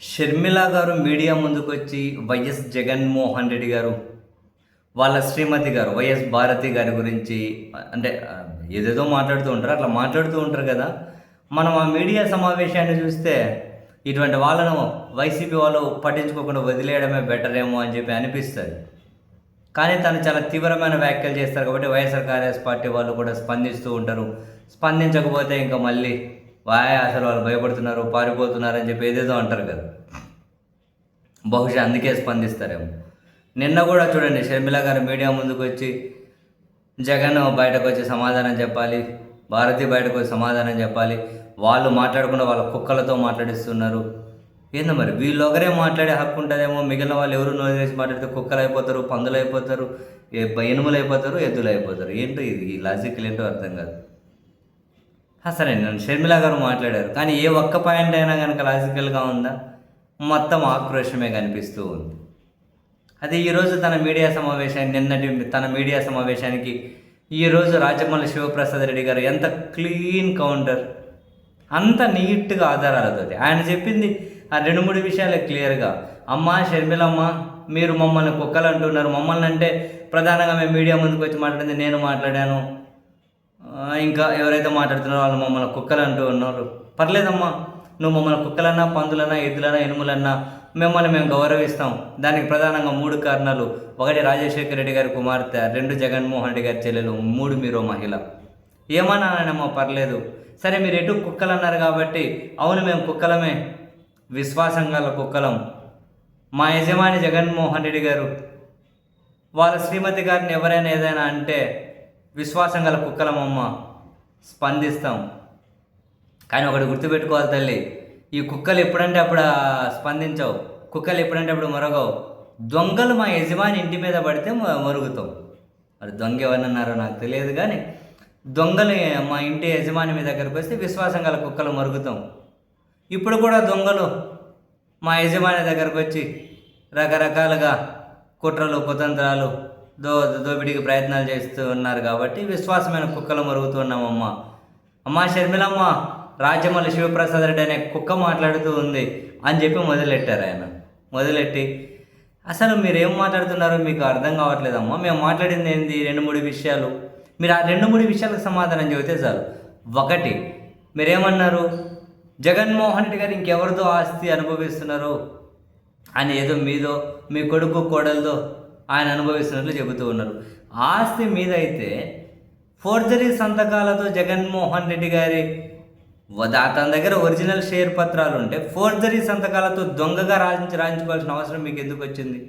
షర్మిల గారు మీడియా ముందుకొచ్చి వైఎస్ జగన్మోహన్ రెడ్డి గారు, వాళ్ళ శ్రీమతి గారు వైఎస్ భారతి గారి గురించి అంటే ఏదేదో మాట్లాడుతూ ఉంటారు. అట్లా మాట్లాడుతూ ఉంటారు కదా. మనం ఆ మీడియా సమావేశాన్ని చూస్తే ఇటువంటి వాళ్ళను వైసీపీ వాళ్ళు పట్టించుకోకుండా వదిలేయడమే బెటర్ ఏమో అని చెప్పి అనిపిస్తుంది. కానీ తను చాలా తీవ్రమైన వ్యాఖ్యలు చేస్తారు కాబట్టి వైఎస్ఆర్ కాంగ్రెస్ పార్టీ వాళ్ళు కూడా స్పందిస్తూ ఉంటారు. స్పందించకపోతే ఇంకా మళ్ళీ అసలు వాళ్ళు భయపడుతున్నారు, పారిపోతున్నారు అని చెప్పి ఏదేదో అంటారు కదా. బహుశా అందుకే స్పందిస్తారేమో. నిన్న కూడా చూడండి, షర్మిల గారు మీడియా ముందుకు వచ్చి జగన్ బయటకు వచ్చి సమాధానం చెప్పాలి, భారతి బయటకు వచ్చి సమాధానం చెప్పాలి, వాళ్ళు మాట్లాడకుండా వాళ్ళ కుక్కలతో మాట్లాడిస్తున్నారు. ఏందో మరి వీళ్ళు ఒకరే మాట్లాడే హక్కు ఉంటుందేమో, మిగిలిన వాళ్ళు ఎవరు నోరు చేసి మాట్లాడితే కుక్కలు అయిపోతారు, పందులు అయిపోతారు, ఎనుములు అయిపోతారు, ఎద్దులు అయిపోతారు. ఏంటో ఇది, ఈ లాజిక్ ఏంటో అర్థం కాదు. సరే, నన్ను షర్మిల గారు మాట్లాడారు, కానీ ఏ ఒక్క పాయింట్ అయినా కనుక లాజికల్గా ఉందా? మొత్తం ఆక్రోషమే కనిపిస్తూ ఉంది. అది ఈరోజు తన మీడియా సమావేశాన్ని, నిన్నటి తన మీడియా సమావేశానికి ఈరోజు రాజమౌళి శివప్రసాద్ రెడ్డి గారు ఎంత క్లీన్ కౌంటర్, అంత నీట్గా ఆధారాలతో ఆయన చెప్పింది ఆ 2-3 విషయాలే క్లియర్గా. అమ్మ షర్మిలమ్మ, మీరు మమ్మల్ని కుక్కలు అంటున్నారు, మమ్మల్ని అంటే ప్రధానంగా మేము మీడియా ముందుకు వచ్చి మాట్లాడింది నేను మాట్లాడాను, ఇంకా ఎవరైతే మాట్లాడుతున్నారో వాళ్ళు మమ్మల్ని కుక్కలు అంటూ ఉన్నారు. పర్లేదమ్మా, నువ్వు మమ్మల్ని కుక్కలన్నా, పందులన్నా, ఎద్దులన్నా, ఎనుములన్నా మిమ్మల్ని మేము గౌరవిస్తాం. దానికి ప్రధానంగా 3 కారణాలు. 1 రాజశేఖర రెడ్డి గారి కుమార్తె, 2 జగన్మోహన్ రెడ్డి గారి చెల్లెలు, 3 మీరు మహిళ. ఏమన్నానమ్మా పర్లేదు. సరే, మీరు ఎటు కుక్కలు అన్నారు కాబట్టి అవును మేము కుక్కలమే, విశ్వాసం గల కుక్కలం. మా యజమాని జగన్మోహన్ రెడ్డి గారు వాళ్ళ శ్రీమతి గారిని ఎవరైనా ఏదైనా అంటే విశ్వాసం గల కుక్కలమమ్మ, స్పందిస్తాం. కానీ ఒకటి గుర్తుపెట్టుకోవాలి తల్లి, ఈ కుక్కలు ఎప్పుడంటే అప్పుడు స్పందించవు, కుక్కలు ఎప్పుడంటే అప్పుడు మొరగవు. దొంగలు మా యజమాని ఇంటి మీద పడితే మరుగుతాం. మరి దొంగ ఎవరన్నారో నాకు తెలియదు, కానీ దొంగలు మా ఇంటి యజమాని మీ దగ్గరకు వస్తే విశ్వాసం గల కుక్కలు మరుగుతాం. ఇప్పుడు కూడా దొంగలు మా యజమాని దగ్గరకు వచ్చి రకరకాలుగా కుట్రలు, కుతంత్రాలు, దోపిడీకి ప్రయత్నాలు చేస్తూ ఉన్నారు కాబట్టి విశ్వాసమైన కుక్కలు మరుగుతున్నామమ్మ. అమ్మ షర్మిలమ్మ, రాజమౌళి శివప్రసాద్ రెడ్డి అనే కుక్క మాట్లాడుతూ ఉంది అని చెప్పి మొదలెట్టారు ఆయన. మొదలెట్టి అసలు మీరు ఏం మాట్లాడుతున్నారో మీకు అర్థం కావట్లేదమ్మా, మేము మాట్లాడింది ఏంది 2-3 విషయాలు, మీరు ఆ 2-3 విషయాలకు సమాధానం చెబితే చాలు. 1, మీరేమన్నారు, జగన్మోహన్ రెడ్డి గారు ఇంకెవరితో ఆస్తి అనుభవిస్తున్నారు అని, ఏదో మీదో మీ కొడుకు కోడలతో ఆయన అనుభవిస్తున్నట్లు చెబుతూ ఉన్నారు. ఆస్తి మీద అయితే ఫోర్జరీ సంతకాలతో జగన్మోహన్ రెడ్డి గారి తన దగ్గర ఒరిజినల్ షేర్ పత్రాలు ఉంటే ఫోర్జరీ సంతకాలతో దొంగగా రాయించుకోవాల్సిన అవసరం మీకు ఎందుకు వచ్చింది?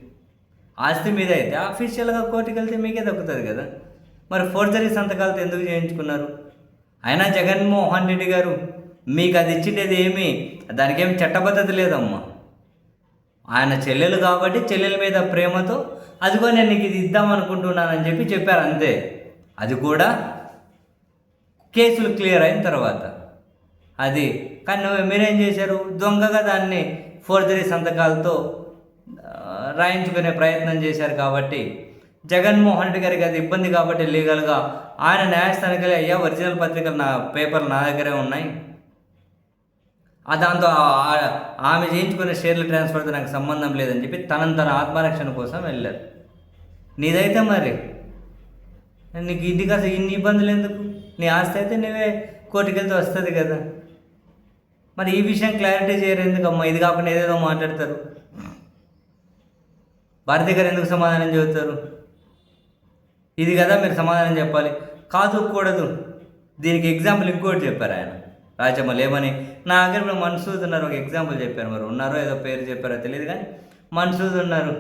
ఆస్తి మీద అయితే అఫీషియల్గా కోర్టుకి వెళ్తే మీకే దక్కుతుంది కదా. మరి ఫోర్జరీ సంతకాలతో ఎందుకు చేయించుకున్నారు? అయినా జగన్మోహన్ రెడ్డి గారు మీకు అది ఇచ్చిండేది ఏమీ, దానికేమి చట్టబద్ధత లేదమ్మా. ఆయన చెల్లెలు కాబట్టి చెల్లెల మీద ప్రేమతో అదిగో నేను నీకు ఇది ఇద్దామనుకుంటున్నానని చెప్పి చెప్పారు, అంతే. అది కూడా కేసులు క్లియర్ అయిన తర్వాత అది. కానీ మీరేం చేశారు, దొంగగా దాన్ని ఫోర్జరీ సంతకాలతో రాయించుకునే ప్రయత్నం చేశారు. కాబట్టి జగన్మోహన్ రెడ్డి గారికి అది ఇబ్బంది కాబట్టి లీగల్గా ఆయన న్యాయస్థానానికి వెళ్ళి, అయ్యా ఒరిజినల్ పత్రికలు నా పేపర్లు నా దగ్గరే ఉన్నాయి, దాంతో ఆమె చేయించుకునే షేర్ల ట్రాన్స్ఫర్తో నాకు సంబంధం లేదని చెప్పి తన ఆత్మరక్షణ కోసం వెళ్ళారు. నీదైతే మరి నీకు ఇంటికి అసలు ఇన్ని ఇబ్బందులు ఎందుకు? నీ ఆస్తి అయితే నువ్వే కోర్టుకి వెళ్తే వస్తుంది కదా. మరి ఈ విషయం క్లారిటీ చేయరు ఎందుకమ్మా? ఇది కాకుండా ఏదేదో మాట్లాడతారు. భారతి గారు ఎందుకు సమాధానం చెబుతారు? ఇది కదా మీరు సమాధానం చెప్పాలి. కాదు కూడదు, దీనికి ఎగ్జాంపుల్ ఇంకోటి చెప్పారు ఆయన రాజమౌళి. ఏమని, నా దగ్గర ఇప్పుడు మన్సూద్ ఉన్నారు, ఒక ఎగ్జాంపుల్ చెప్పారు. మరి ఉన్నారో ఏదో పేరు చెప్పారో తెలియదు, కానీ మన్సూద్ ఉన్నారు,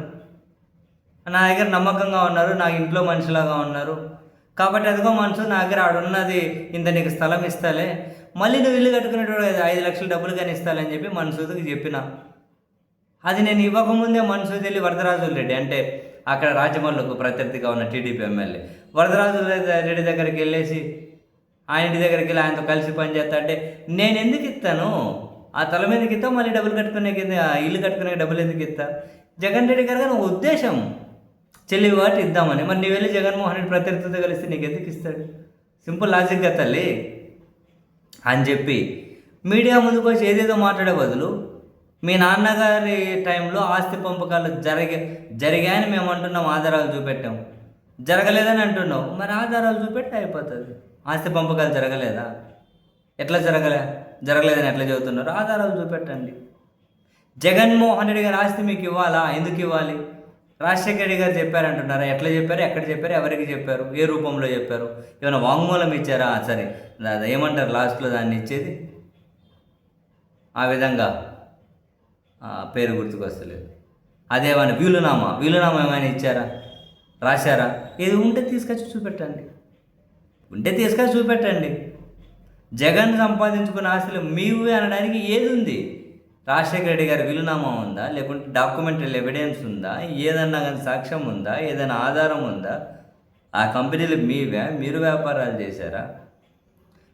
నా దగ్గర నమ్మకంగా ఉన్నారు, నాకు ఇంట్లో మనిషిలాగా ఉన్నారు కాబట్టి అదిగో మన్సూద్ నా దగ్గర ఆడున్నది, ఇంత నీకు స్థలం ఇస్తాలే, మళ్ళీ నువ్వు ఇల్లు కట్టుకునేటప్పుడు 5 లక్షలు డబ్బులు కానీ ఇస్తాలని చెప్పి మన్సూద్కి చెప్పిన. అది నేను ఇవ్వకముందే మన్సూద్ వెళ్ళి వరదరాజుల రెడ్డి, అంటే అక్కడ రాజమౌళికి ప్రత్యర్థిగా ఉన్న టీడీపీ ఎమ్మెల్యే వరదరాజుల రెడ్డి దగ్గరికి వెళ్ళేసి, ఆయన ఇంటి దగ్గరికి వెళ్ళి ఆయనతో కలిసి పనిచేస్తా అంటే, నేను ఎందుకు ఇస్తాను, ఆ తల మీదకి ఇస్తా, మళ్ళీ డబ్బులు కట్టుకునే కింద ఇల్లు కట్టుకునే డబ్బులు ఎందుకు ఇస్తా? జగన్ రెడ్డి గారు కానీ ఉద్దేశం చెల్లి వాటి ఇద్దామని. మరి నువ్వు వెళ్ళి జగన్మోహన్ రెడ్డి ప్రత్యర్థితో కలిస్తే నీకు ఎందుకు ఇస్తాడు? సింపుల్ లాజిక్గా తల్లి అని చెప్పి మీడియా ముందుకు వచ్చి ఏదేదో మాట్లాడే బదులు మీ నాన్నగారి టైంలో ఆస్తి పంపకాలు జరిగాయని మేము అంటున్నాం, ఆధారాలు చూపెట్టాం. జరగలేదని అంటున్నావు, మరి ఆధారాలు చూపెట్టి అయిపోతుంది. ఆస్తి పంపకాలు జరగలేదా? ఎట్లా జరగలేదని ఎట్లా చెబుతున్నారు? ఆధారాలు చూపెట్టండి. జగన్మోహన్ రెడ్డి గారి ఆస్తి మీకు ఇవ్వాలా? ఎందుకు ఇవ్వాలి? రాజశేఖర రెడ్డి గారు చెప్పారంటున్నారా? ఎట్లా చెప్పారు? ఎక్కడ చెప్పారు? ఎవరికి చెప్పారు? ఏ రూపంలో చెప్పారు? ఏమైనా వాంగ్మూలం ఇచ్చారా? సరే, ఏమంటారు లాస్ట్లో దాన్ని ఇచ్చేది? ఆ విధంగా పేరు గుర్తుకొస్తలేదు. అదేమైనా వీలునామా ఏమైనా ఇచ్చారా? రాశారా? ఏది ఉంటే తీసుకొచ్చి చూపెట్టండి. జగన్ సంపాదించుకున్న ఆస్తులు మీవే అనడానికి ఏది ఉంది? రాజశేఖర రెడ్డి గారి వీలునామా ఉందా? లేకుంటే డాక్యుమెంటరీ ఎవిడెన్స్ ఉందా? ఏదన్నా కానీ సాక్ష్యం ఉందా? ఏదైనా ఆధారం ఉందా? ఆ కంపెనీలు మీవే? మీరు వ్యాపారాలు చేశారా?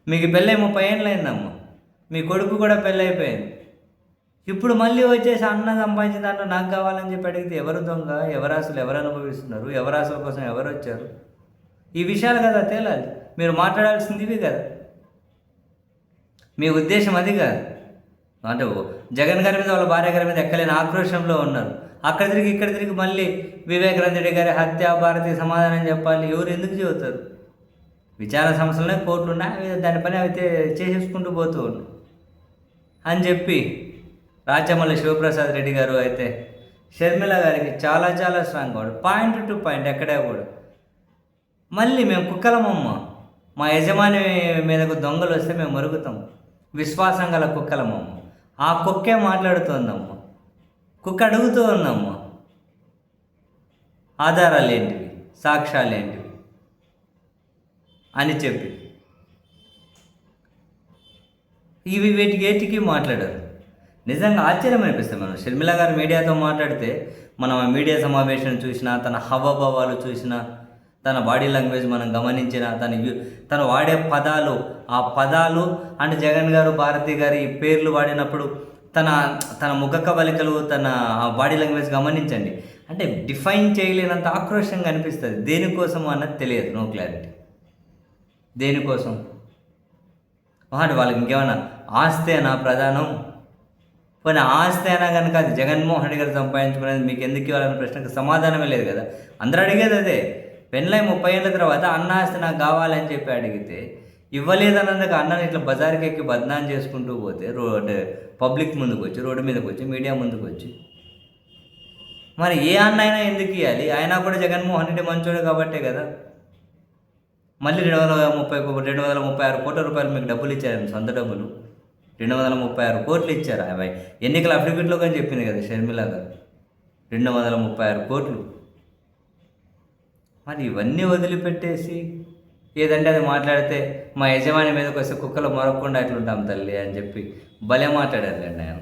మీకు పెళ్ళై 30 ఏళ్ళు అయిందమ్మా. మీ కొడుకు కూడా పెళ్ళైపోయింది. ఇప్పుడు మళ్ళీ వచ్చేసి అన్న సంపాదించిన దాంట్లో నాకు కావాలని చెప్పి అడిగితే ఎవరు దొంగ? ఎవరు ఆశలు ఎవరు అనుభవిస్తున్నారు? ఎవరు ఆశల కోసం ఎవరు వచ్చారు? ఈ విషయాలు కదా తేలాలి. మీరు మాట్లాడాల్సింది ఇవి కదా. మీ ఉద్దేశం అది కాదు. అంటే జగన్ గారి మీద వాళ్ళ భార్య గారి మీద ఎక్కలేని ఆక్రోషంలో ఉన్నారు. అక్కడ తిరిగి ఇక్కడ తిరిగి మళ్ళీ వివేకానంద రెడ్డి గారి హత్య భారతీయ సమాధానం చెప్పాలి. ఎవరు ఎందుకు చెబుతారు? విచారణ సంస్థలనే కోర్టులు ఉన్నాయి, దాని పని అవి చేసేసుకుంటూ పోతూ ఉన్నాయి అని చెప్పి రాచమల్లి శివప్రసాద్ రెడ్డి గారు అయితే షర్మిల గారికి చాలా చాలా స్ట్రాంగ్ వాడు, పాయింట్ టు పాయింట్ ఎక్కడా కూడా. మళ్ళీ మేము కుక్కలమమ్మ, మా యజమాని మీదకు దొంగలు వస్తే మేము మరుగుతాం, విశ్వాసం గల కుక్కలమమ్మ. ఆ కుక్కే మాట్లాడుతోందమ్మ, కుక్క అడుగుతూ ఉందమ్మ, ఆధారాలు ఏంటివి, సాక్ష్యాలు ఏంటివి అని చెప్పి వీటికి ఏటికి మాట్లాడారు. నిజంగా ఆశ్చర్యం అనిపిస్తుంది. మనం షర్మిల గారు మీడియాతో మాట్లాడితే, మనం ఆ మీడియా సమావేశం చూసినా, తన హావభావాలు చూసినా, తన బాడీ లాంగ్వేజ్ మనం గమనించిన, తను వాడే పదాలు, ఆ పదాలు అంటే జగన్ గారు భారతి గారి పేర్లు వాడినప్పుడు తన ముఖ కవలికలు, తన బాడీ లాంగ్వేజ్ గమనించండి. అంటే డిఫైన్ చేయలేనంత ఆక్రోషంగా అనిపిస్తుంది. దేనికోసం అన్నది తెలియదు. No clarity. దేనికోసం? వాళ్ళకి ఇంకేమన్నా ఆస్తేనా ప్రధానం? పోనీ ఆస్తి అయినా కనుక అది జగన్మోహన్ రెడ్డి గారు సంపాదించుకునేది మీకు ఎందుకు ఇవ్వాలన్న ప్రశ్నకు సమాధానమే లేదు కదా. అందరూ అడిగేది అదే. పెళ్ళై 30 ఏళ్ళ తర్వాత అన్న ఆస్తి నాకు కావాలని చెప్పి అడిగితే ఇవ్వలేదన్నందుకు అన్నని ఇట్లా బజార్కి ఎక్కి బద్నాం చేసుకుంటూ పోతే పబ్లిక్ ముందుకు వచ్చి, రోడ్డు మీదకి వచ్చి, మీడియా ముందుకు వచ్చి, మరి ఏ అన్న అయినా ఎందుకు ఇవ్వాలి? ఆయన కూడా జగన్మోహన్ రెడ్డి మంచోడు కాబట్టే కదా. మళ్ళీ 236 కోట్ల రూపాయలు మీకు డబ్బులు ఇచ్చారు, సొంత డబ్బులు 236 కోట్లు ఇచ్చారు. ఎన్నికల అఫిడవిట్లో కానీ చెప్పింది కదా షర్మిల గారు, 236 కోట్లు. మరి ఇవన్నీ వదిలిపెట్టేసి ఏదంటే అది మాట్లాడితే మా యజమాని మీదకి వస్తే కుక్కలు మరొకకుండా ఎట్లుంటాం తల్లి అని చెప్పి భలే మాట్లాడారు ఆయన.